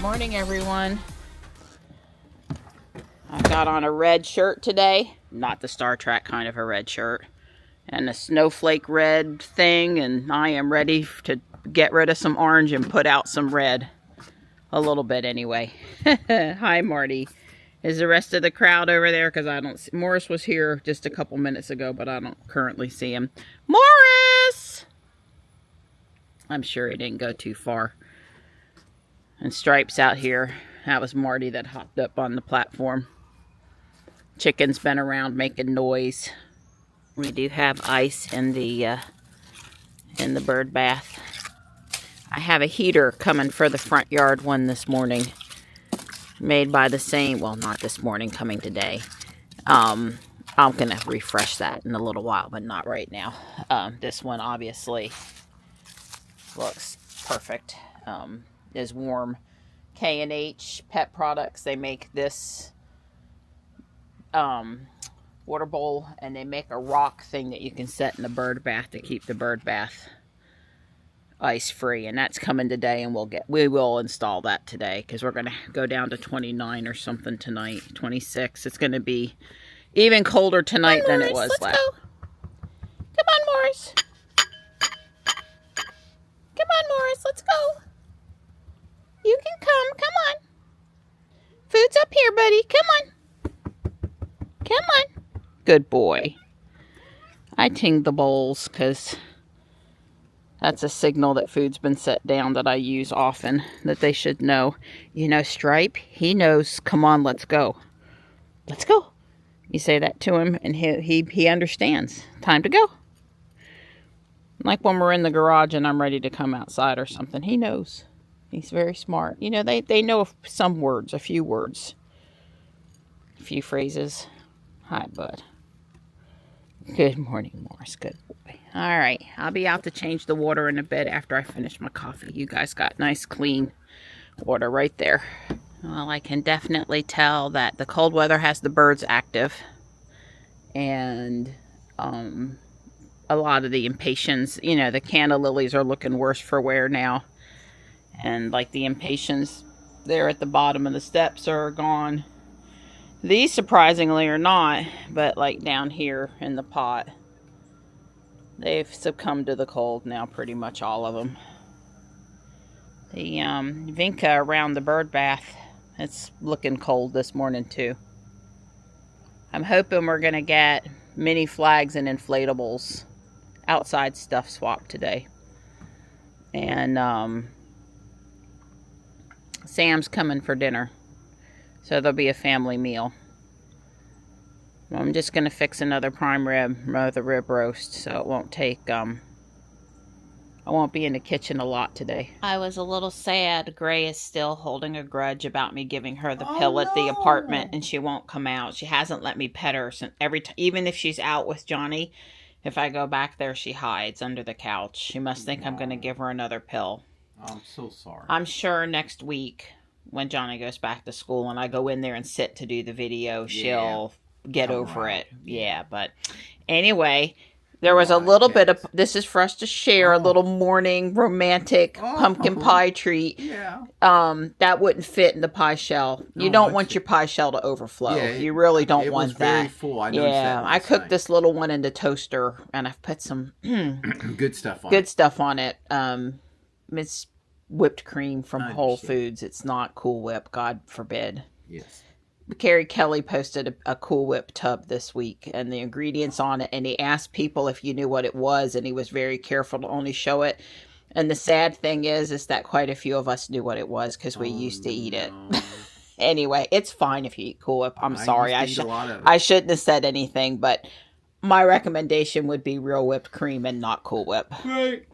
morning, everyone. I got on a red shirt today. Not the Star Trek kind of a red shirt. And a snowflake red thing. And I am ready to get rid of some orange and put out some red. A little bit anyway. Hi, Marty. Is the rest of the crowd over there? Because I don't see. Morris was here just a couple minutes ago, but I don't currently see him. Morris! I'm sure he didn't go too far. And Stripe's out here. That was Marty that hopped up on the platform. Chicken's been around making noise. We do have ice in the bird bath. I have a heater coming for the front yard one this morning. Made by the same, well, not this morning, coming today. I'm going to refresh that in a little while, but not right now. This one obviously looks perfect. Is warm. K&H Pet Products, they make this water bowl, and they make a rock thing that you can set in the bird bath to keep the bird bath ice free, and that's coming today, and we will install that today because we're going to go down to 29 or something tonight. 26. It's going to be even colder tonight than it was last. Go. Come on, Morris. Come on, Morris. Let's go. You can come. Come on. Food's up here, buddy. Come on. Come on. Good boy. I ting the bowls because that's a signal that food's been set down that I use often, that they should know. You know, Stripe, he knows, come on, let's go. Let's go. You say that to him, and he understands. Time to go. Like when we're in the garage and I'm ready to come outside or something, he knows. He's very smart. You know, they know some words, a few words. A few phrases. Hi, bud. Good morning, Morris. Good boy. All right. I'll be out to change the water in a bit after I finish my coffee. You guys got nice, clean water right there. Well, I can definitely tell that the cold weather has the birds active. And a lot of the impatiens, you know, the canna lilies are looking worse for wear now. And like the impatiens there at the bottom of the steps are gone. These surprisingly are not, but like down here in the pot, they've succumbed to the cold now, pretty much all of them. The vinca around the bird bath, it's looking cold this morning too. I'm hoping we're going to get mini flags and inflatables outside stuff swapped today. And Sam's coming for dinner, so there'll be a family meal. I'm just going to fix another prime rib, the rib roast, so it won't take, I won't be in the kitchen a lot today. I was a little sad. Gray is still holding a grudge about me giving her the pill at the apartment, and she won't come out. She hasn't let me pet her since even if she's out with Johnny, if I go back there, she hides under the couch. She must think I'm going to give her another pill. I'm so sorry. I'm sure next week when Johnny goes back to school and I go in there and sit to do the video, she'll get over it. Yeah, but anyway, there was a little bit of, this is for us to share, a little morning romantic pumpkin pie treat. Yeah. That wouldn't fit in the pie shell. You don't want your pie shell to overflow. Yeah, you really don't want that. It was very full. I noticed that. I cooked this little one in the toaster and I've put some good stuff on it. It's whipped cream from Whole Foods. It's not Cool Whip, God forbid. Yes. Carrie Kelly posted a Cool Whip tub this week and the ingredients on it, and he asked people if you knew what it was, and he was very careful to only show it. And the sad thing is that quite a few of us knew what it was because we used to eat it. Anyway, it's fine if you eat Cool Whip. I'm sorry. I shouldn't have said anything, but my recommendation would be real whipped cream and not Cool Whip. Right.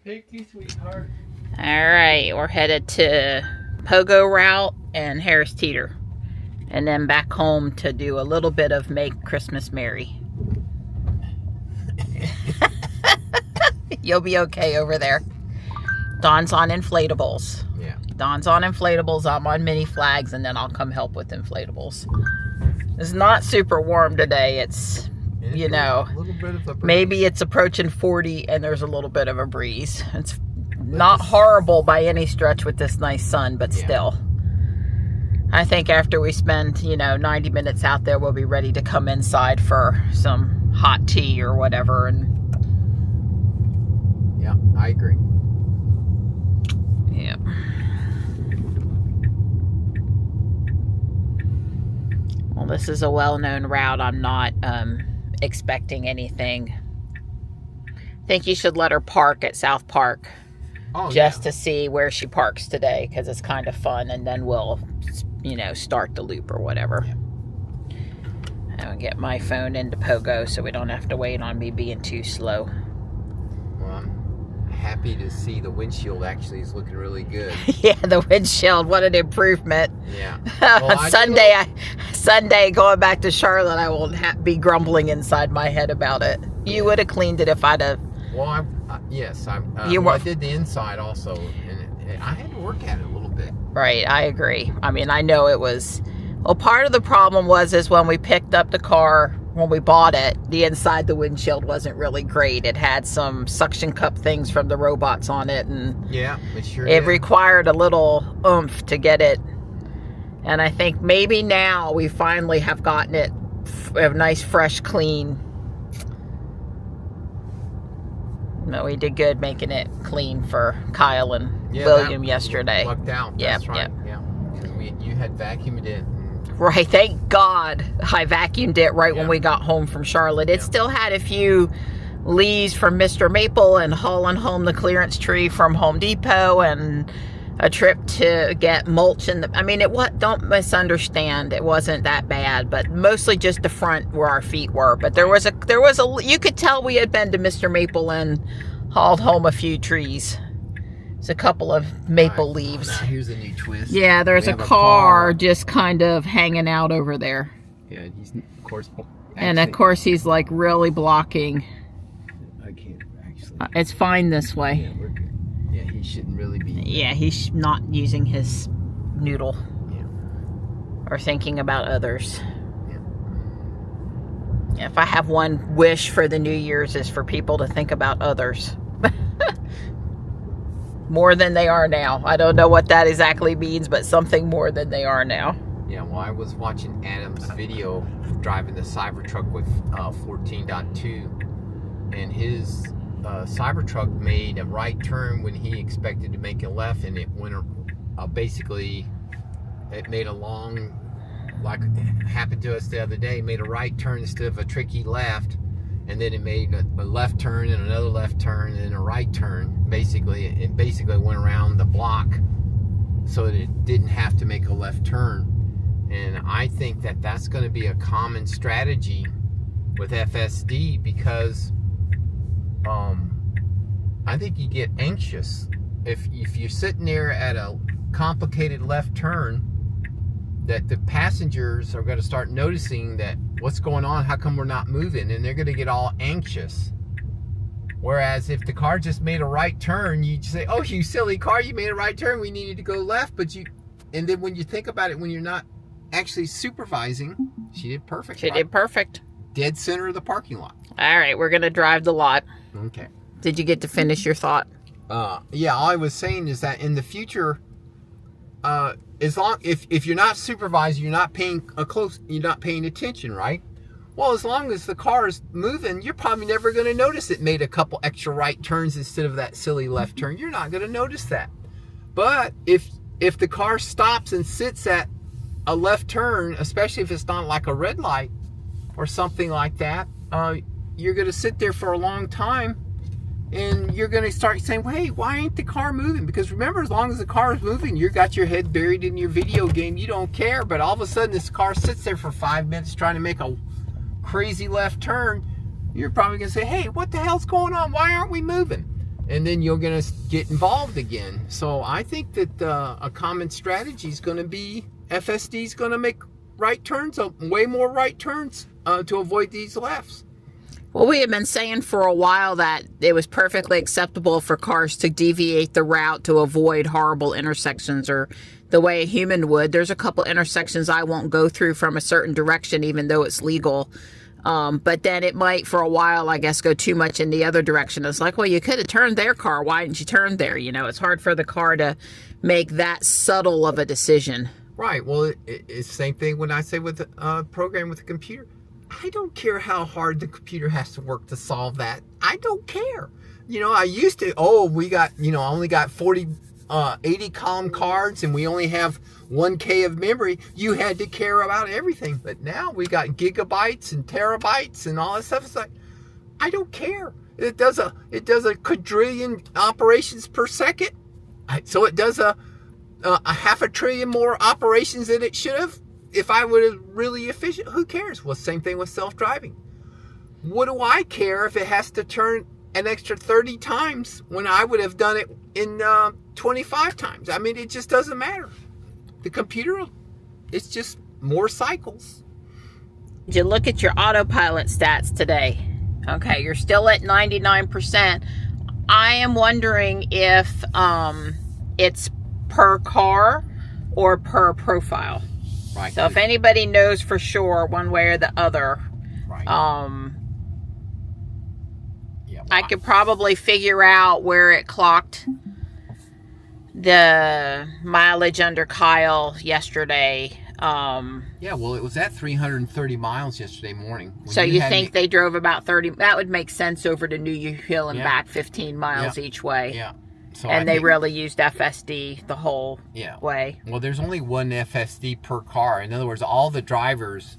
Thank you, sweetheart. All right, we're headed to Pogo Route and Harris Teeter. And then back home to do a little bit of Make Christmas Merry. You'll be okay over there. Dawn's on inflatables. Yeah. Dawn's on inflatables. I'm on mini flags, and then I'll come help with inflatables. It's not super warm today. It's you know, a little bit of a breeze. Maybe it's approaching 40 and there's a little bit of a breeze. It's not horrible by any stretch with this nice sun, but still. I think after we spend, 90 minutes out there, we'll be ready to come inside for some hot tea or whatever. And yeah, I agree. Yeah. Well, this is a well-known route. I'm not expecting anything. I think you should let her park at South Park to see where she parks today, because it's kind of fun, and then we'll, start the loop or whatever. Yeah. I'll get my phone into Pogo so we don't have to wait on me being too slow. Well, I'm happy to see the windshield actually is looking really good. Yeah, the windshield, what an improvement. Yeah. Well, Sunday going back to Charlotte, I won't be grumbling inside my head about it. You would have cleaned it if I'd have. Well, yes, I did the inside also, and I had to work at it a little bit. Right, I agree. I mean, I know it was. Well, part of the problem is when we picked up the car, when we bought it, the inside the windshield wasn't really great. It had some suction cup things from the robots on it, and yeah, it required a little oomph to get it. And I think maybe now we finally have gotten it a nice, fresh, clean. No, we did good making it clean for Kyle and William yesterday. Lucked out. That's right. Yeah. You had vacuumed it. Right. Thank God I vacuumed it when we got home from Charlotte. It still had a few leaves from Mr. Maple and hauling home the clearance tree from Home Depot and a trip to get mulch. Don't misunderstand. It wasn't that bad, but mostly just the front where our feet were. But there was you could tell we had been to Mr. Maple and hauled home a few trees. It's a couple of maple leaves. Now here's a new twist. Yeah, there's a car just kind of hanging out over there. Yeah, he's of course. And of course he's like really blocking. I can't actually. It's fine this way. Yeah, we're good. Yeah, he shouldn't really be. Yeah, he's not using his noodle. Yeah. Or thinking about others. Yeah. If I have one wish for the New Year's is for people to think about others. More than they are now. I don't know what that exactly means, but something more than they are now. Yeah, well, I was watching Adam's video driving the Cybertruck with 14.2, and his Cybertruck made a right turn when he expected to make a left, and it went basically, it made a long, like happened to us the other day, made a right turn instead of a tricky left, and then it made a left turn and another left turn and then a right turn. It basically went around the block so that it didn't have to make a left turn. And I think that that's going to be a common strategy with FSD, because I think you get anxious if you're sitting there at a complicated left turn, that the passengers are going to start noticing that what's going on, how come we're not moving, and they're going to get all anxious. Whereas if the car just made a right turn, you say, oh, you silly car, you made a right turn, we needed to go left. And then when you think about it, when you're not actually supervising, she did perfect. She did perfect. Dead center of the parking lot. All right, we're going to drive the lot. Okay. Did you get to finish your thought? Yeah, all I was saying is that in the future, as long if you're not supervising, you're not paying attention, right? Well, as long as the car is moving, you're probably never going to notice it made a couple extra right turns instead of that silly left turn. You're not going to notice that. But if the car stops and sits at a left turn, especially if it's not like a red light or something like that, you're going to sit there for a long time, and you're going to start saying, well, hey, why ain't the car moving? Because remember, as long as the car is moving, you got your head buried in your video game. You don't care. But all of a sudden, this car sits there for 5 minutes trying to make a crazy left turn. You're probably going to say, hey, what the hell's going on? Why aren't we moving? And then you're going to get involved again. So I think that a common strategy is going to be FSD is going to make right turns, way more right turns to avoid these lefts. Well, we have been saying for a while that it was perfectly acceptable for cars to deviate the route to avoid horrible intersections, or the way a human would. There's a couple intersections I won't go through from a certain direction, even though it's legal. But then it might, for a while, I guess, go too much in the other direction. It's like, well, you could have turned their car. Why didn't you turn there? You know, it's hard for the car to make that subtle of a decision. Right. Well, it's the same thing when I say with the program with the computer. I don't care how hard the computer has to work to solve that. I don't care. I used to, we got, I only got 80 column cards and we only have 1K of memory. You had to care about everything. But now we got gigabytes and terabytes and all that stuff. It's like, I don't care. It does a quadrillion operations per second. So it does a half a trillion more operations than it should have. If I was really efficient, who cares? Well, same thing with self-driving. What do I care if it has to turn an extra 30 times when I would have done it in 25 times? I mean, it just doesn't matter. The computer, it's just more cycles. Did you look at your autopilot stats today? Okay, you're still at 99%. I am wondering if it's per car or per profile. Right. So if anybody knows for sure one way or the other, right. I could probably figure out where it clocked the mileage under Kyle yesterday. Yeah, well, it was at 330 miles yesterday morning. So you think they drove about 30? That would make sense over to New Hill and back 15 miles each way. Yeah. So and they really used FSD the whole way. Well, there's only one FSD per car. In other words, all the drivers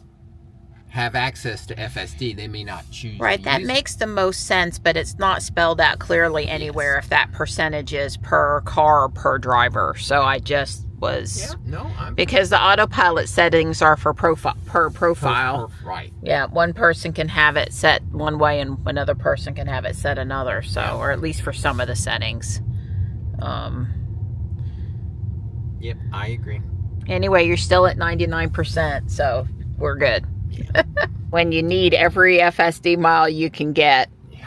have access to FSD. They may not choose Right, that makes the most sense, but it's not spelled out clearly anywhere if that percentage is per car or per driver. So I just was... because the autopilot settings are for per profile. Right. Yeah, one person can have it set one way and another person can have it set another. So, or at least for some of the settings. Yep, I agree. Anyway, you're still at 99%, so we're good. Yeah. When you need every FSD mile you can get. Yeah.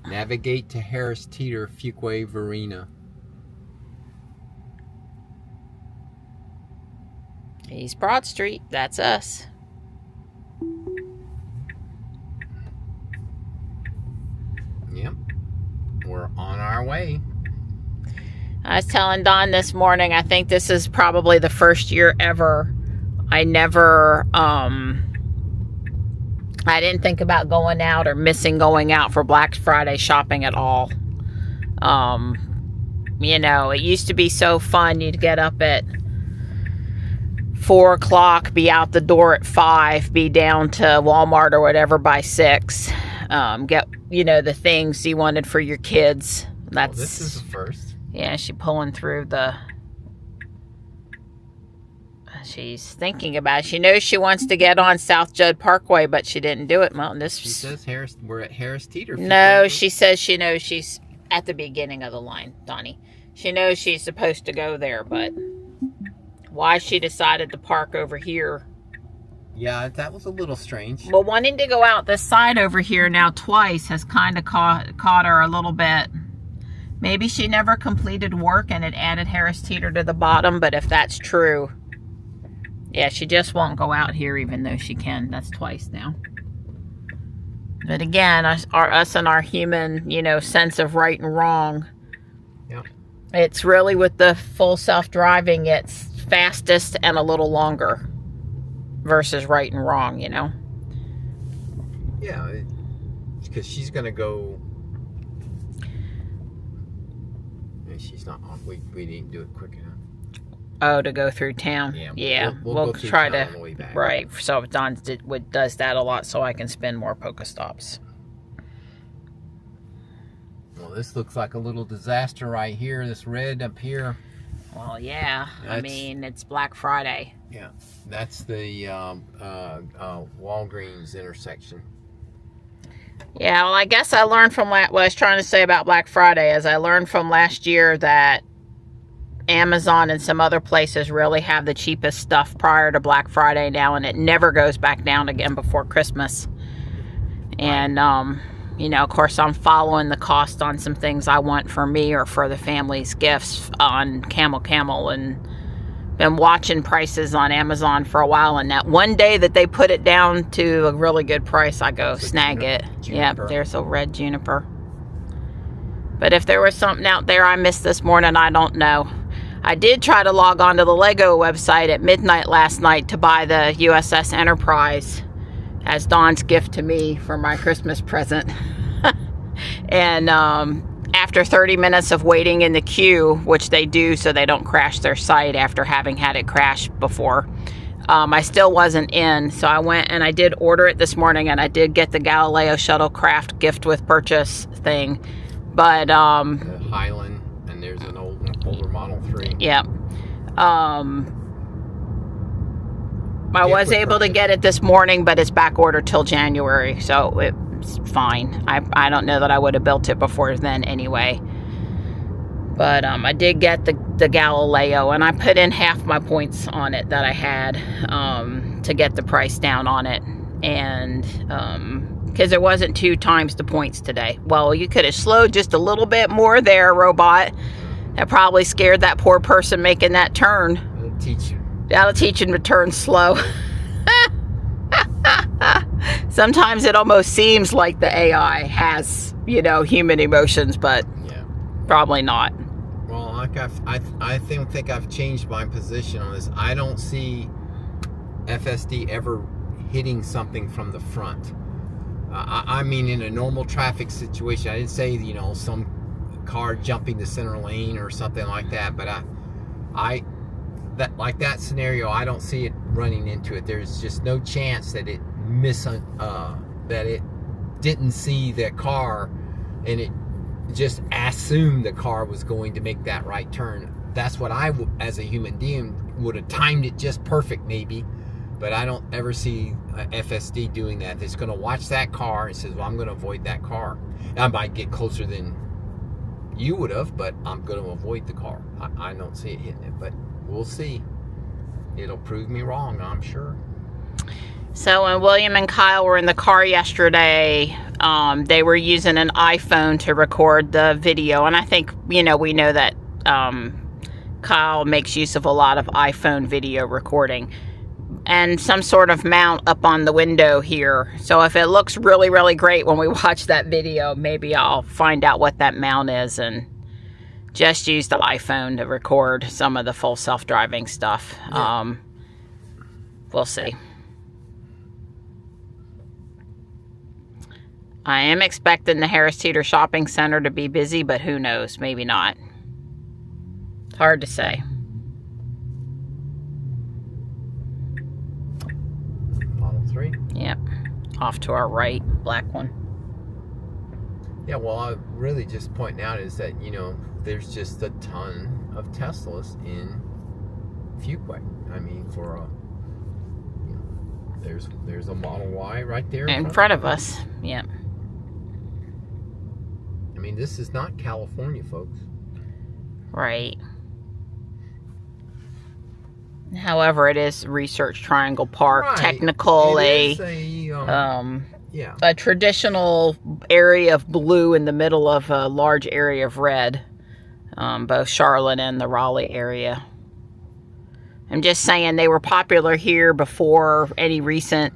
Navigate to Harris Teeter, Fuquay, Varina. East Broad Street, that's us. Yep. We're on our way. I was telling Don this morning, I think this is probably the first year ever I never, I didn't think about going out or missing going out for Black Friday shopping at all. It used to be so fun. You'd get up at 4 o'clock, be out the door at 5, be down to Walmart or whatever by 6, get, the things you wanted for your kids. This is the first. Yeah, she's pulling through she's thinking about it. She knows she wants to get on South Judd Parkway, but she didn't do it. Well, she says we're at Harris Teeter. No, she says she knows she's at the beginning of the line, Donnie. She knows she's supposed to go there, but why she decided to park over here. Yeah, that was a little strange. Well, wanting to go out this side over here now twice has kind of caught her a little bit. Maybe she never completed work and it added Harris Teeter to the bottom, but if that's true, yeah, she just won't go out here even though she can. That's twice now. But again, us and our human, sense of right and wrong. Yeah. It's really with the full self-driving, it's fastest and a little longer versus right and wrong, Yeah, because she's going to go... She's not on. We didn't do it quick enough. Oh, to go through town? Yeah. We'll try to. On the way back. Right. So Don does that a lot so I can spend more Pokestops. Well, this looks like a little disaster right here. This red up here. Well, yeah. It's Black Friday. Yeah. That's the Walgreens intersection. Yeah, well, I guess I learned from what I was trying to say about Black Friday is I learned from last year that Amazon and some other places really have the cheapest stuff prior to Black Friday now, and it never goes back down again before Christmas. And, of course, I'm following the cost on some things I want for me or for the family's gifts on Camel, and been watching prices on Amazon for a while, and that one day that they put it down to a really good price, I go snag it. Yeah, there's a red juniper. But if there was something out there I missed this morning, I don't know. I did try to log on to the Lego website at midnight last night to buy the USS Enterprise as Dawn's gift to me for my Christmas present. And after 30 minutes of waiting in the queue, which they do so they don't crash their site after having had it crash before, I still wasn't in. So I went and I did order it this morning, and I did get the Galileo Shuttlecraft gift with purchase thing. But the Highland, and there's an older Model 3. Yeah. I was able to get it this morning, but it's back ordered till January, so it's fine. I don't know that I would have built it before then anyway. But I did get the Galileo, and I put in half my points on it that I had to get the price down on it. And because it wasn't 2 times the points today. Well, you could have slowed just a little bit more there, robot. That probably scared that poor person making that turn. That'll teach him to turn slow. Sometimes it almost seems like the AI has, human emotions, but yeah, probably not. Well, like I think I've changed my position on this. I don't see FSD ever hitting something from the front. I mean, in a normal traffic situation, I didn't say, some car jumping the center lane or something like that, but that scenario, I don't see it running into it. There's just no chance that it that it didn't see the car and it just assumed the car was going to make that right turn. That's what I, as a human being, would have timed it just perfect maybe, but I don't ever see FSD doing that. It's going to watch that car and says, well, I'm going to avoid that car. I might get closer than you would have, but I'm going to avoid the car. I don't see it hitting it, but we'll see. It'll prove me wrong, I'm sure. So when William and Kyle were in the car yesterday, they were using an iPhone to record the video. And I think, we know that Kyle makes use of a lot of iPhone video recording. And some sort of mount up on the window here. So if it looks really, really great when we watch that video, maybe I'll find out what that mount is and just use the iPhone to record some of the full self-driving stuff. Yeah. We'll see. I am expecting the Harris Teeter Shopping Center to be busy, but who knows? Maybe not. It's hard to say. Model 3? Yep. Off to our right, black one. Yeah, well, I really just pointing out is that, there's just a ton of Teslas in Fuquay. I mean, for there's a Model Y right there in front of us. Yep. I mean, this is not California, folks. Right. However, it is Research Triangle Park, right. It is a traditional area of blue in the middle of a large area of red, both Charlotte and the Raleigh area. I'm just saying they were popular here before any recent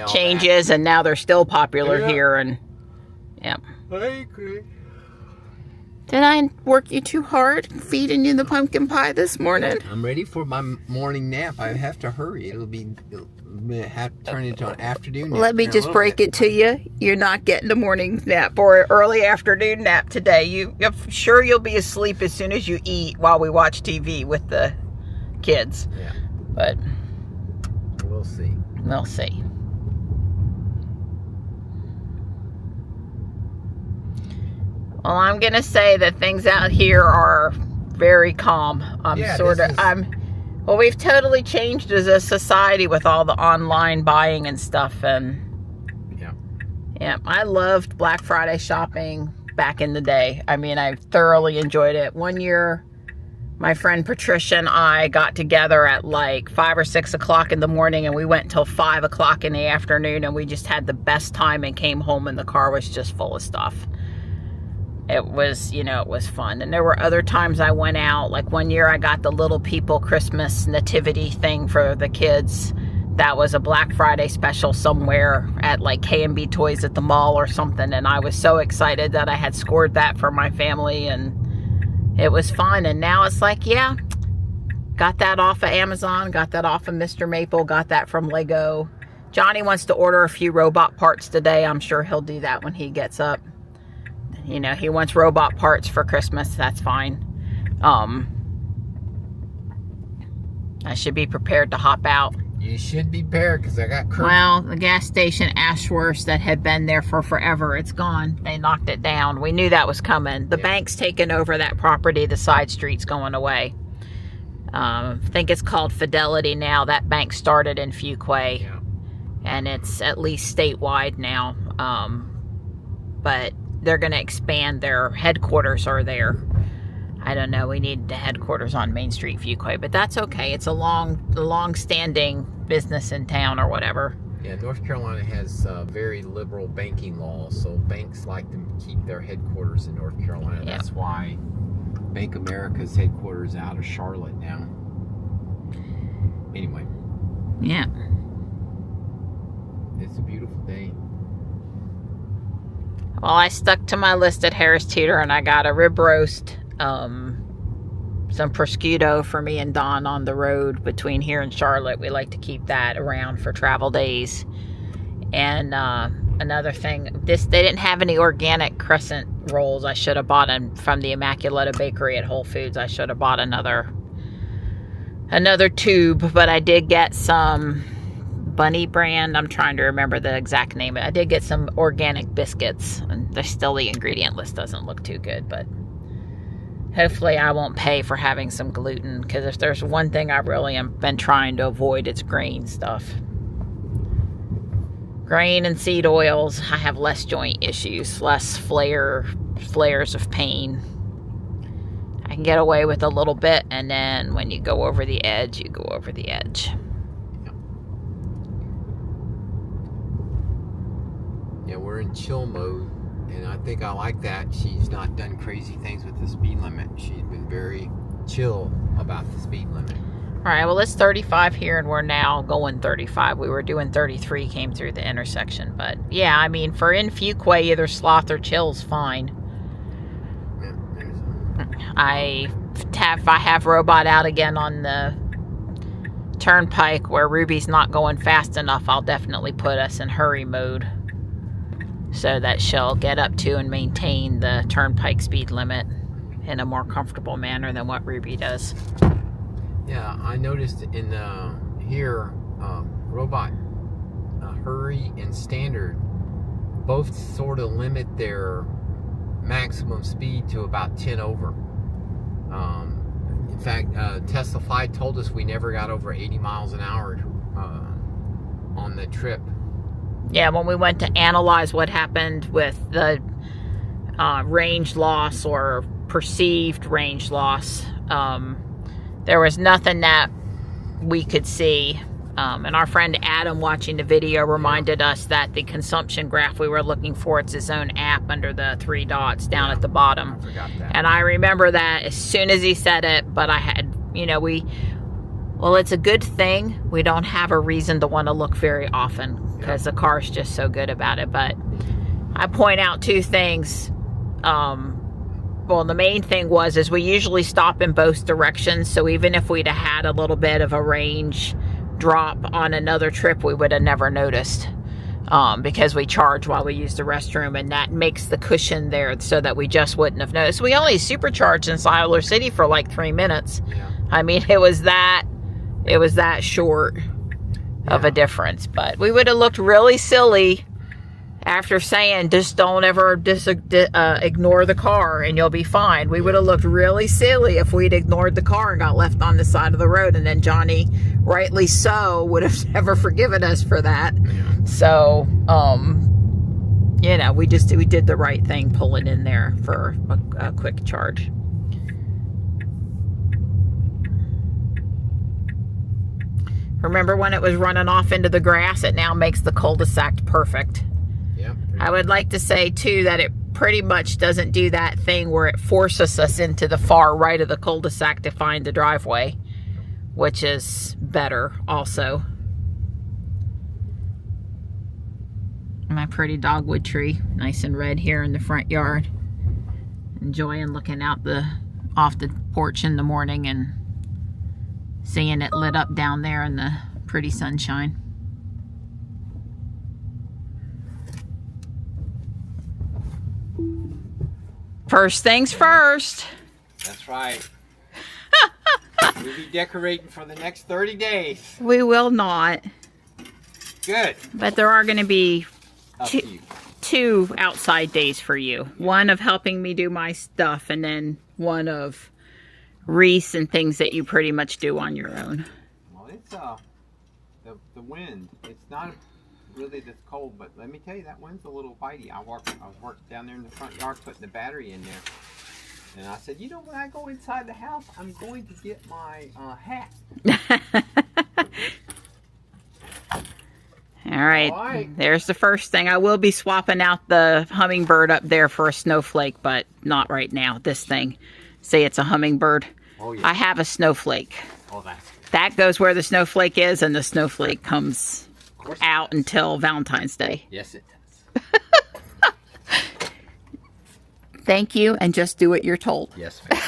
changes, and now they're still popular here. And I agree. Did I work you too hard feeding you the pumpkin pie this morning? I'm ready for my morning nap. I have to hurry. It'll have to turn into an afternoon nap. Let me just break it to you. You're not getting a morning nap or an early afternoon nap today. I'm sure you'll be asleep as soon as you eat while we watch TV with the kids. Yeah. But we'll see. We'll see. Well, I'm going to say that things out here are very calm. Well, we've totally changed as a society with all the online buying and stuff. And yeah, I loved Black Friday shopping back in the day. I mean, I thoroughly enjoyed it. One year, my friend Patricia and I got together at like 5 or 6 o'clock in the morning, and we went till 5 o'clock in the afternoon, and we just had the best time and came home and the car was just full of stuff. It was, it was fun. And there were other times I went out. Like one year I got the Little People Christmas nativity thing for the kids. That was a Black Friday special somewhere at like K&B Toys at the mall or something. And I was so excited that I had scored that for my family. And it was fun. And now it's like, Got that off of Amazon, got that off of Mr. Maple, got that from Lego. Johnny wants to order a few robot parts today. I'm sure he'll do that when he gets up. You know, he wants robot parts for Christmas. That's fine. I should be prepared to hop out. You should be prepared because I got curfew. Well, the gas station Ashworth that had been there for forever, it's gone. They knocked it down. We knew that was coming. The bank's taken over that property. The side street's going away. I think it's called Fidelity now. That bank started in Fuquay. Yeah. And it's at least statewide now. But they're going to expand. Their headquarters are there. I don't know. We need the headquarters on Main Street, Fuquay, but that's okay. It's a long-standing business in town or whatever. Yeah, North Carolina has very liberal banking laws, so banks like to keep their headquarters in North Carolina. Yeah. That's why Bank America's headquarters out of Charlotte now. Anyway. Yeah. It's a beautiful day. Well, I stuck to my list at Harris Teeter, and I got a rib roast, some prosciutto for me and Don on the road between here and Charlotte. We like to keep that around for travel days. And another thing, they didn't have any organic crescent rolls. I should have bought them from the Immaculata Bakery at Whole Foods. I should have bought another tube, but I did get some Bunny brand. I'm trying to remember the exact name. I did get some organic biscuits, and the ingredient list doesn't look too good, but hopefully I won't pay for having some gluten, because if there's one thing I really have been trying to avoid, it's grain stuff. Grain and seed oils. I have less joint issues, less flares of pain. I can get away with a little bit, and then when you go over the edge, you go over the edge. Yeah, we're in chill mode, and I think I like that. She's not done crazy things with the speed limit. She's been very chill about the speed limit. All right, well, it's 35 here, and we're now going 35. We were doing 33, came through the intersection. But, yeah, I mean, for in Fuquay, either sloth or chill's fine. Yeah, if I have robot out again on the turnpike where Ruby's not going fast enough, I'll definitely put us in hurry mode, so that she'll get up to and maintain the turnpike speed limit in a more comfortable manner than what Ruby does. Yeah, I noticed in here, robot hurry and standard both sort of limit their maximum speed to about 10 over. In fact, Tesla Flight told us we never got over 80 miles an hour on the trip. Yeah, when we went to analyze what happened with the range loss or perceived range loss, there was nothing that we could see. And our friend Adam watching the video reminded us that the consumption graph we were looking for, it's his own app under the 3 dots down at the bottom. I forgot that. And I remember that as soon as he said it, but I had, well, it's a good thing we don't have a reason to want to look very often, because the car's just so good about it. But I point out 2 things. Well, the main thing is we usually stop in both directions, so even if we'd have had a little bit of a range drop on another trip, we would have never noticed, because we charge while we use the restroom, and that makes the cushion there so that we just wouldn't have noticed. We only supercharged in Siler City for like 3 minutes. Yeah. I mean, it was that short of a difference, but we would have looked really silly after saying just don't ever ignore the car and you'll be fine. We would have looked really silly if we'd ignored the car and got left on the side of the road, and then Johnny, rightly so, would have never forgiven us for that. Yeah. So we did the right thing pulling in there for a quick charge. Remember when it was running off into the grass? It now makes the cul-de-sac perfect. Yeah. I would like to say, too, that it pretty much doesn't do that thing where it forces us into the far right of the cul-de-sac to find the driveway, which is better also. My pretty dogwood tree, nice and red here in the front yard. Enjoying looking out off the porch in the morning and Seeing it lit up down there in the pretty sunshine. First things first. That's right. We'll be decorating for the next 30 days. We will not. Good. But there are going to be A few. two outside days for you. One of helping me do my stuff, and then one of Reese and things that you pretty much do on your own. Well, it's the wind. It's not really this cold, but let me tell you, that wind's a little bitey. I was working down there in the front yard putting the battery in there. And I said, you know, when I go inside the house, I'm going to get my hat. All right, there's the first thing. I will be swapping out the hummingbird up there for a snowflake, but not right now. This thing, say it's a hummingbird. Oh, yeah. I have a snowflake. Oh, that's good. That goes where the snowflake is, and the snowflake comes out until Valentine's Day. Yes, it does. Thank you, and just do what you're told. Yes, ma'am.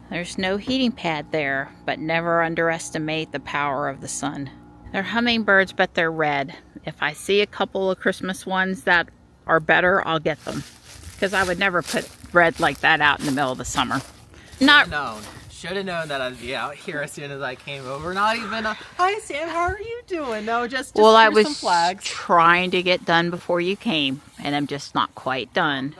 There's no heating pad there, but never underestimate the power of the sun. They're hummingbirds, but they're red. If I see a couple of Christmas ones that are better, I'll get them. Because I would never put red like that out in the middle of the summer. Should have known that I'd be out here as soon as I came over. Not even a, hi Sam, how are you doing? No, just well, I some was flags. trying to get done before you came, and I'm just not quite done.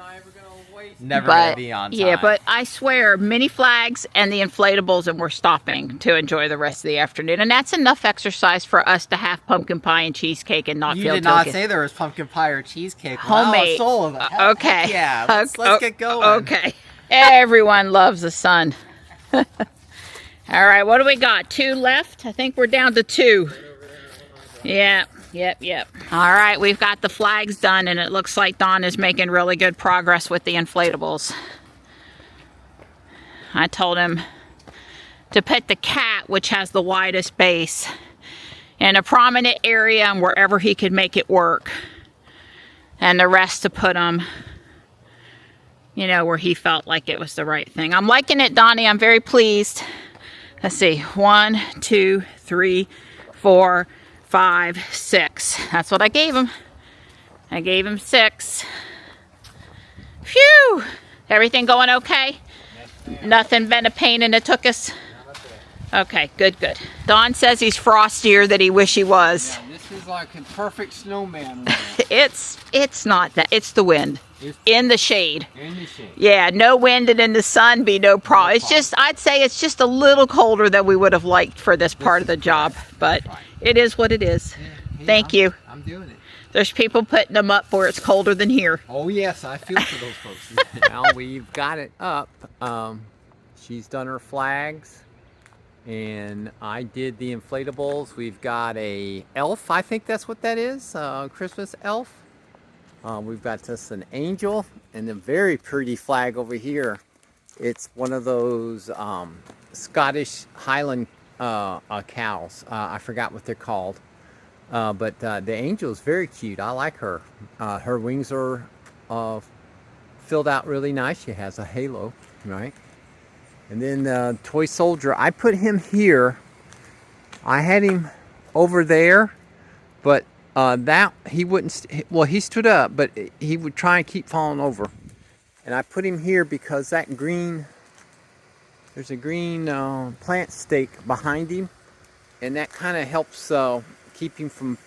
Never gonna be on time. Yeah, but I swear, mini flags and the inflatables, and we're stopping to enjoy the rest of the afternoon. And that's enough exercise for us to have pumpkin pie and cheesecake and not you feel did not guilty. say there was pumpkin pie or cheesecake. Homemade. Wow, soul of it. Okay. Yeah, let's get going. Okay. Everyone loves the sun. All right, what do we got? 2 left? I think we're down to 2. Yep. All right, we've got the flags done, and it looks like Don is making really good progress with the inflatables. I told him to put the cat, which has the widest base, in a prominent area and wherever he could make it work. And the rest to put them, you know, where he felt like it was the right thing. I'm liking it, Donnie. I'm very pleased. Let's see. 1, 2, 3, 4, 5, 6. That's what I gave him. I gave him 6. Phew! Everything going okay? Nothing been a pain in the tuchus? Okay, good. Don says he's frostier than he wish he was. Yeah, this is like a perfect snowman. It's not that. It's the wind. In the shade. In the shade. Yeah, no wind and in the sun be no problem. It's just, I'd say it's just a little colder than we would have liked for this part of the job. But it is what it is. Yeah, Thank you. I'm doing it. There's people putting them up where it's colder than here. Oh, yes, I feel for those folks. Now we've got it up. She's done her flags. And I did the inflatables. We've got a elf, I think that's what that is, Christmas elf. We've got just an angel and a very pretty flag over here. It's one of those Scottish Highland cows. I forgot what they're called. But the angel is very cute. I like her. Her wings are filled out really nice. She has a halo, right? And then the toy soldier, I put him here. I had him over there, but that he wouldn't. Well, he stood up, but he would try and keep falling over. And I put him here because that green, there's a green plant stake behind him, and that kind of helps keep him from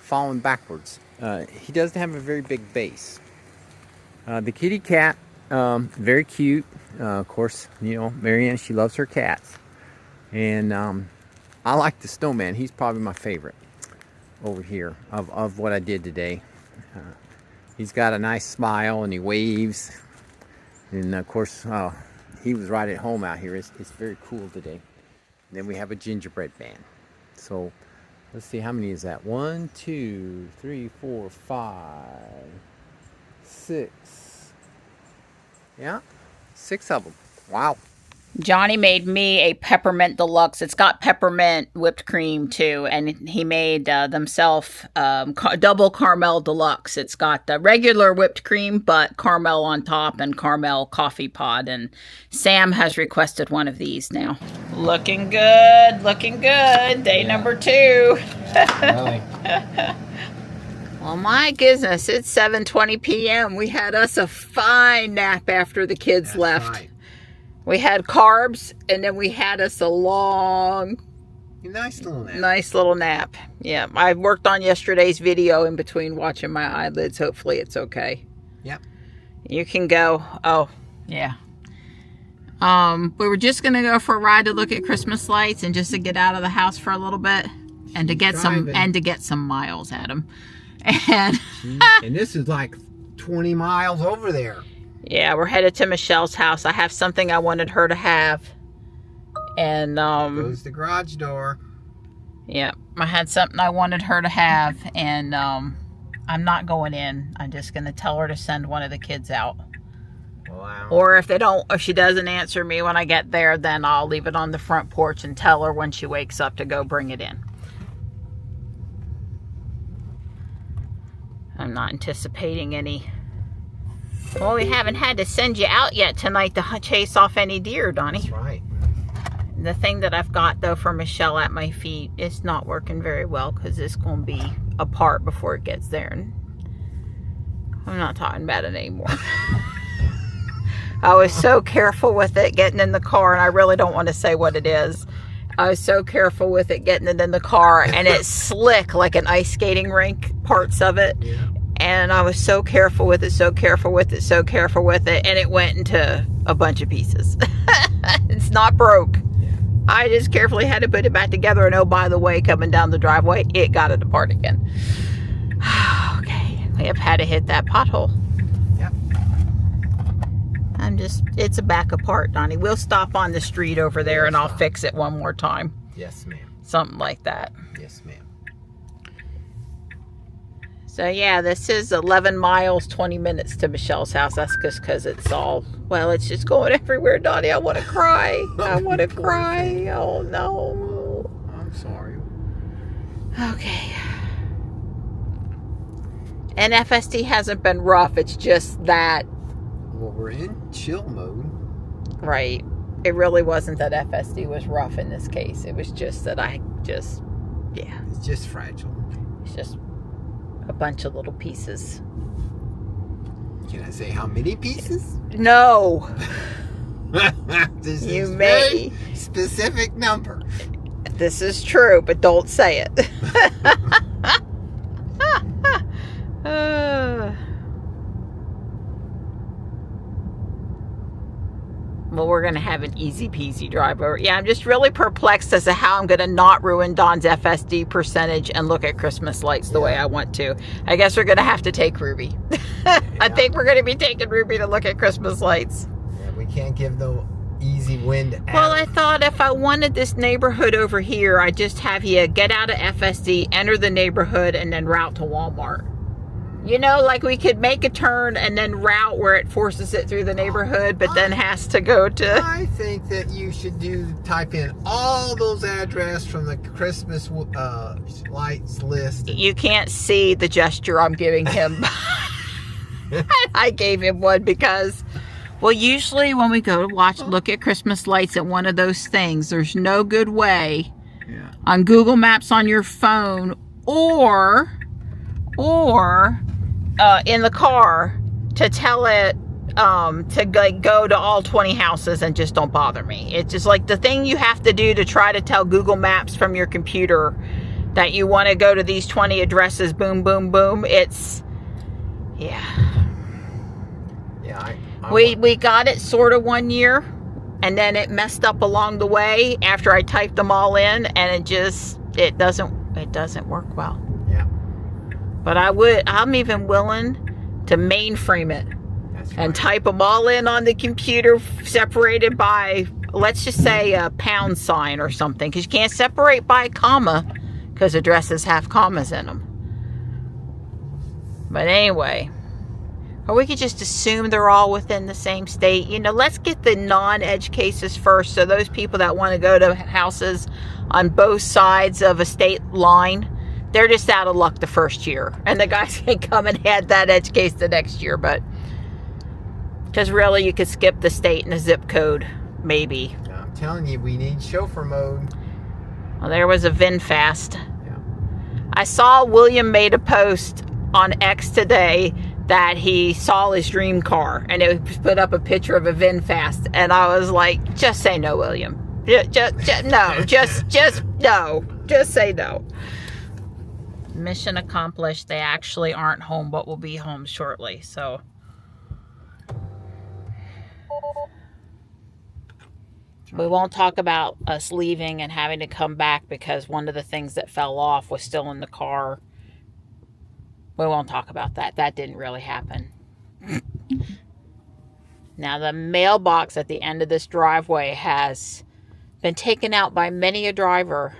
falling backwards. He doesn't have a very big base. The kitty cat, very cute. Of course, you know, Marianne, she loves her cats. And I like the snowman. He's probably my favorite over here of what I did today. He's got a nice smile and he waves. And of course, he was right at home out here. It's very cool today. And then we have a gingerbread man. So let's see, how many is that? 1, 2, 3, 4, 5, 6. Yeah. 6 of them. Wow. Johnny made me a peppermint deluxe. It's got peppermint whipped cream too, and he made themselves double caramel deluxe. It's got the regular whipped cream, but caramel on top and caramel coffee pod. And Sam has requested one of these now. Looking good, looking good. Day number 2. Really? Well, my goodness, it's 7:20 p.m. We had us a fine nap after the kids left. Right. We had carbs, and then we had us a long, Nice little nap. Yeah, I worked on yesterday's video in between watching my eyelids. Hopefully it's okay. Yep. You can go. Oh, yeah. We were just going to go for a ride to look at Christmas lights and just to get out of the house for a little bit and to get some miles at them. And this is like 20 miles over there. Yeah, we're headed to Michelle's house. I have something I wanted her to have. And Goes the garage door. Yeah, I had something I wanted her to have, and I'm not going in. I'm just going to tell her to send one of the kids out. Wow. Or if she doesn't answer me when I get there, then I'll leave it on the front porch and tell her when she wakes up to go bring it in. I'm not anticipating any. Well, we haven't had to send you out yet tonight to chase off any deer, Donnie. That's right. The thing that I've got, though, for Michelle at my feet is not working very well because it's going to be apart before it gets there. And I'm not talking about it anymore. I was so careful with it getting in the car, and I really don't want to say what it is. I was so careful with it getting it in the car, and it's slick like an ice skating rink, parts of it. Yeah. And I was so careful with it, and it went into a bunch of pieces. It's not broke. Yeah. I just carefully had to put it back together, and oh, by the way, coming down the driveway, it got it apart again. Okay, we have had to hit that pothole. Yep. It's a back apart, Donnie. We'll stop on the street over there, and I'll fix it one more time. Yes, ma'am. Something like that. Yes, ma'am. So yeah, this is 11 miles, 20 minutes to Michelle's house. That's just because it's just going everywhere, Donnie. I want to cry. I want to cry. Oh, no. I'm sorry. Okay. And FSD hasn't been rough. It's just that. Well, we're in chill mode. Right. It really wasn't that FSD was rough in this case. It was just that It's just fragile. It's just a bunch of little pieces. Can I say how many pieces? No. This You is may. very specific number. This is true, but don't say it. Well, we're going to have an easy peasy drive over. Yeah, I'm just really perplexed as to how I'm going to not ruin Don's FSD percentage and look at Christmas lights the way I want to. I guess we're going to have to take Ruby. I think we're going to be taking Ruby to look at Christmas lights. Yeah, we can't give the easy wind out. Well, I thought if I wanted this neighborhood over here, I'd just have you get out of FSD, enter the neighborhood, and then route to Walmart. You know, like we could make a turn and then route where it forces it through the neighborhood, but then has to go to... I think that you should type in all those addresses from the Christmas lights list. You can't see the gesture I'm giving him. I gave him one because, well, usually when we go to look at Christmas lights at one of those things, there's no good way on Google Maps on your phone or in the car to tell it to go to all 20 houses and just don't bother me. It's just like the thing you have to do to try to tell Google Maps from your computer that you want to go to these 20 addresses, boom, boom, boom. It's, we got it sort of one year, and then it messed up along the way after I typed them all in, and it doesn't work well. But I'm even willing to mainframe it and type them all in on the computer separated by, let's just say, a pound sign or something. Because you can't separate by a comma because addresses have commas in them. But anyway, Or we could just assume they're all within the same state. You know, let's get the non-edge cases first. So those people that want to go to houses on both sides of a state line, they're just out of luck the first year. And the guys can come and add that edge case the next year. But because really you could skip the state and the zip code, maybe. I'm telling you, we need chauffeur mode. Well, there was a VinFast. Yeah. I saw William made a post on X today that he saw his dream car, and it put up a picture of a VinFast, and I was like, just say no, William. No, just say no. Mission accomplished. They actually aren't home, but will be home shortly. So we won't talk about us leaving and having to come back because one of the things that fell off was still in the car. We won't talk about that. That didn't really happen. Now, the mailbox at the end of this driveway has been taken out by many a driver.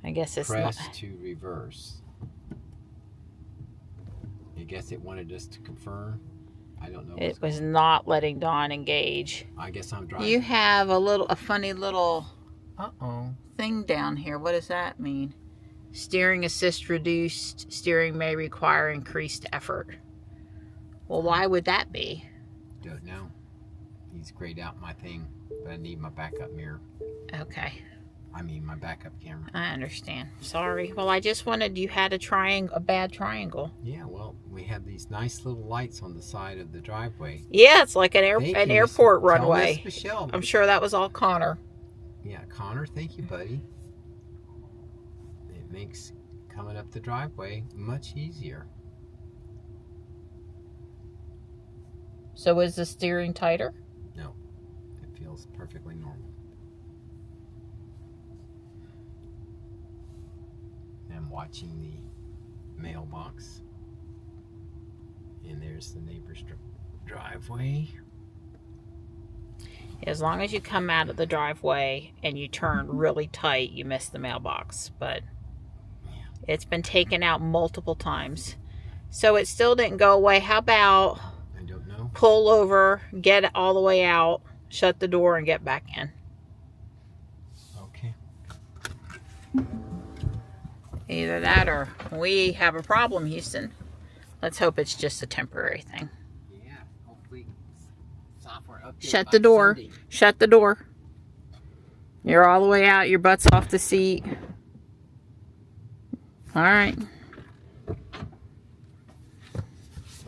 I guess it's Press not. to reverse. I guess it wanted us to confirm. I don't know. It was not letting Dawn engage. I guess I'm driving. You have a funny little thing down here. What does that mean? Steering assist reduced. Steering may require increased effort. Well, why would that be? Don't know. He's grayed out my thing, but I need my backup mirror. Okay. I mean, my backup camera. I understand. Sorry. Well, I just wanted you had a bad triangle. Yeah, well, we have these nice little lights on the side of the driveway. Yeah, it's like an airport runway. Miss Michelle. I'm sure that was all Connor. Yeah, Connor, thank you, buddy. It makes coming up the driveway much easier. So is the steering tighter? No, it feels perfectly normal. I'm watching the mailbox, and there's the neighbor's driveway. As long as you come out of the driveway and you turn really tight, you miss the mailbox. But it's been taken out multiple times, so it still didn't go away. How about I don't know. Pull over, get it all the way out, shut the door, and get back in. Okay. Either that or we have a problem, Houston. Let's hope it's just a temporary thing. Yeah, hopefully software update. Shut the door. Sunday. Shut the door. You're all the way out. Your butt's off the seat. All right.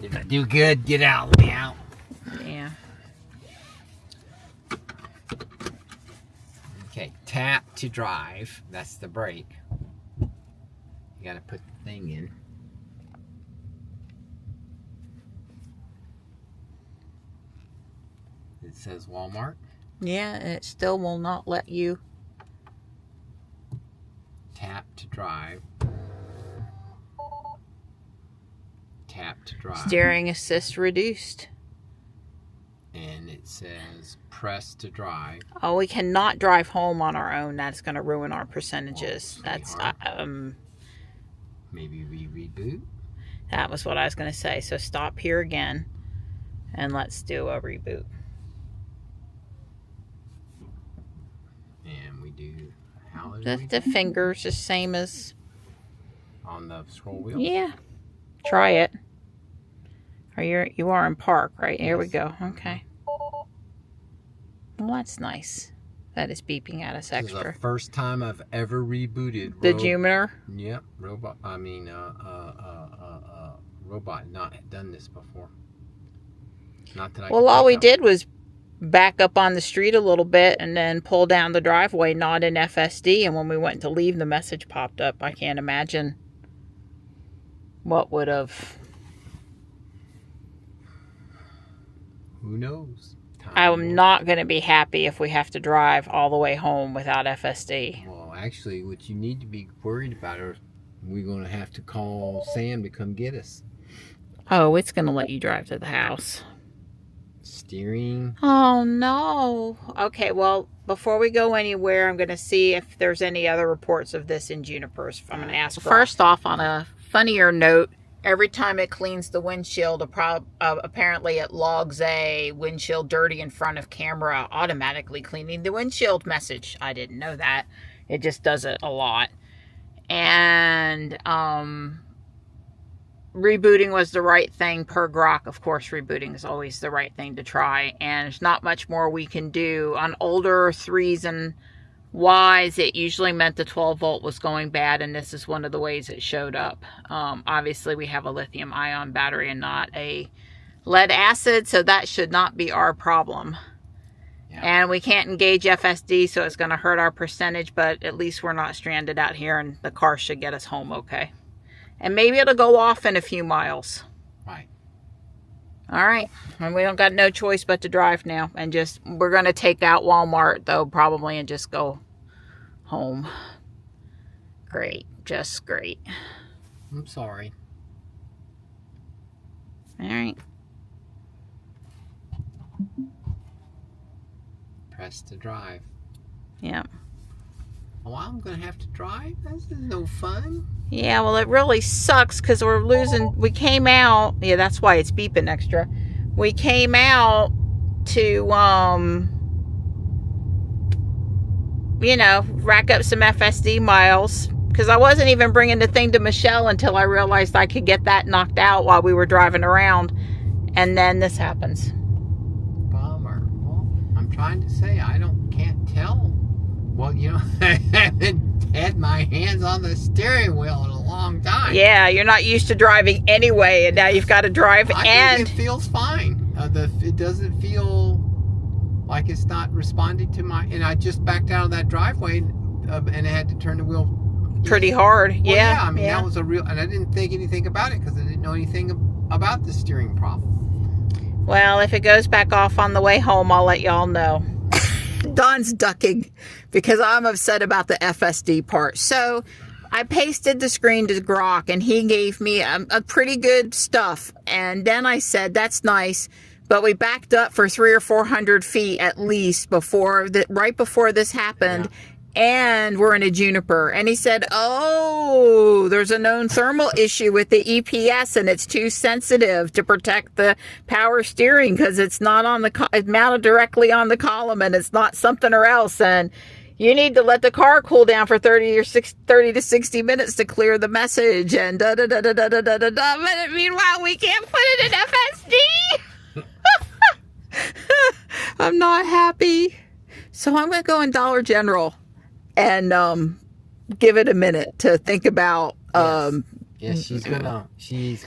If I do good, get out, let me out. Yeah. Okay, tap to drive. That's the brake. You gotta put the thing in. It says Walmart. Yeah, and it still will not let you. Tap to drive. Tap to drive. Steering assist reduced. And it says press to drive. Oh, we cannot drive home on our own. That's going to ruin our percentages. Oh, That's maybe we reboot. That was what I was going to say. So stop here again, and let's do a reboot. And we do how do The, we the fingers, the same as. on the scroll wheel. Yeah, try it. Or you are in park, right? Here we Yes. go. Okay. Well, that's nice. That is beeping at us This is extra. the first time I've ever rebooted. The Junior. Yep, robot. I mean, robot. Not done this before. Not that I. Well, can all think we of. did was back up on the street a little bit and then pull down the driveway, not in FSD. And when we went to leave, the message popped up. I can't imagine what would have. Who knows? I'm not going to be happy if we have to drive all the way home without FSD. Well, actually, what you need to be worried about are we're going to have to call Sam to come get us. Oh, it's going to let you drive to the house. Steering. Oh, no. Okay, well, before we go anywhere, I'm going to see if there's any other reports of this in Junipers. I'm going to ask. First off, on a funnier note, every time it cleans the windshield, apparently it logs a windshield dirty in front of camera, automatically cleaning the windshield message. I didn't know that. It just does it a lot. And rebooting was the right thing per Grok. Of course, rebooting is always the right thing to try. And there's not much more we can do. On older 3s and Ys, it usually meant the 12 volt was going bad, and this is one of the ways it showed up. Obviously, we have a lithium ion battery and not a lead acid, so that should not be our problem. Yeah. And we can't engage FSD, so it's going to hurt our percentage, but at least we're not stranded out here, and the car should get us home okay. And maybe it'll go off in a few miles. Right. All right, and we don't got no choice but to drive now, and we're going to take out Walmart, though, probably, and just go home. Great, just great. I'm sorry. All right. Press to drive. Yeah. Oh, I'm gonna have to drive? This is no fun. Yeah, well, it really sucks because we came out, yeah, that's why it's beeping extra. We came out to, rack up some FSD miles, because I wasn't even bringing the thing to Michelle until I realized I could get that knocked out while we were driving around, and then this happens. Bummer. Well, I'm trying to say can't tell. Well, I haven't had my hands on the steering wheel in a long time. Yeah, you're not used to driving anyway, and now you've got to drive. I think it feels fine. It doesn't feel like it's not responding to and I just backed out of that driveway and I had to turn the wheel pretty hard. Well, yeah, I mean, that was and I didn't think anything about it because I didn't know anything about the steering problem. Well, if it goes back off on the way home, I'll let y'all know. Don's ducking because I'm upset about the FSD part. So I pasted the screen to Grok and he gave me a pretty good stuff. And then I said, that's nice. But we backed up for 300 or 400 feet at least right before this happened. Yeah. And we're in a juniper. And he said, oh, there's a known thermal issue with the EPS and it's too sensitive to protect the power steering because it's not it's mounted directly on the column and it's not something or else. And you need to let the car cool down for 30 to 60 minutes to clear the message. And da-da-da-da-da-da-da-da. But meanwhile, we can't put it in FSD. I'm not happy. So I'm going to go in Dollar General and give it a minute to think about. Yes, she's gonna.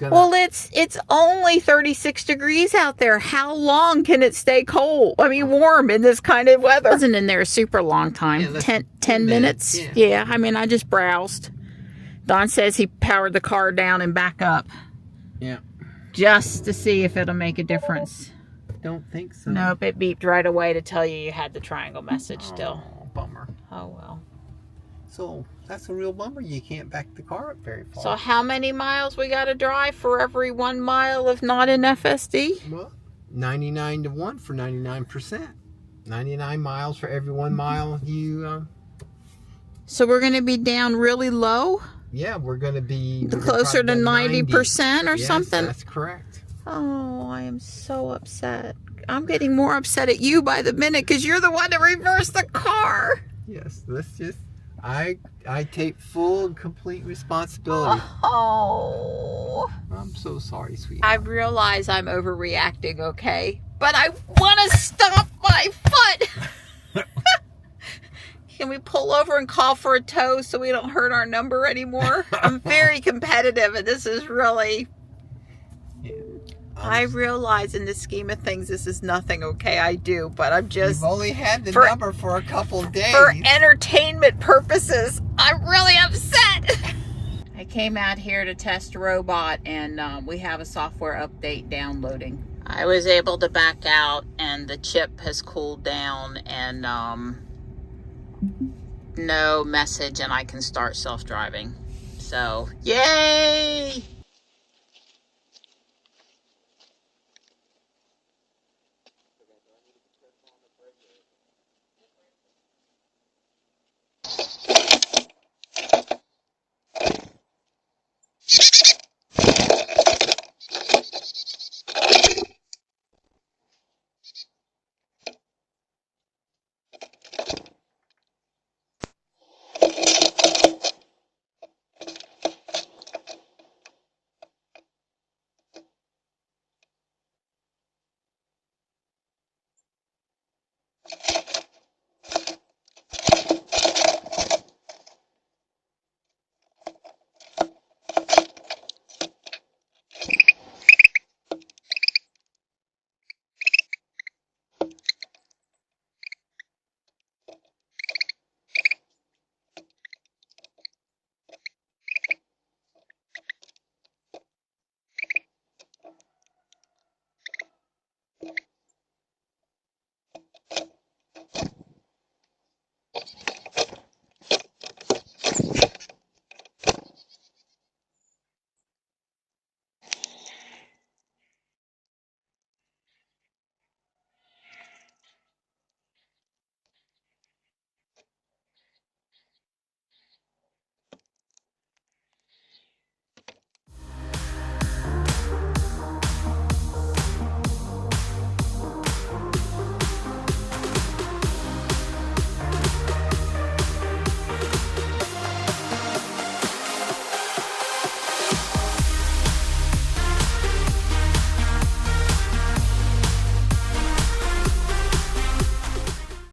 Well, it's only 36 degrees out there. How long can it stay cold? I mean, warm in this kind of weather. I wasn't in there a super long time. Yeah, 10 minutes. Yeah, I mean, I just browsed. Don says he powered the car down and back up. Yeah. Just to see if it'll make a difference. Don't think so. Nope, it beeped right away to tell you had the triangle message still. Bummer. Oh, well. So, that's a real bummer. You can't back the car up very far. So, how many miles we got to drive for every 1 mile of not in FSD? Well, 99 to 1 for 99%. 99 miles for every 1 mile you... So, we're going to be down really low? Yeah, we're going to be... Closer to 90% or something? That's correct. Oh, I am so upset. I'm getting more upset at you by the minute because you're the one that reversed the car. Yes, let's just... I take full and complete responsibility. Oh. I'm so sorry, sweetheart. I realize I'm overreacting, okay? But I want to stop my foot. Can we pull over and call for a tow so we don't hurt our number anymore? I'm very competitive and this is really... Yeah. I realize in the scheme of things this is nothing, okay? I do, but I'm just... You've only had the number for a couple days. For entertainment purposes, I'm really upset. I came out here to test a robot and we have a software update downloading. I was able to back out and the chip has cooled down and no message and I can start self-driving. So, yay!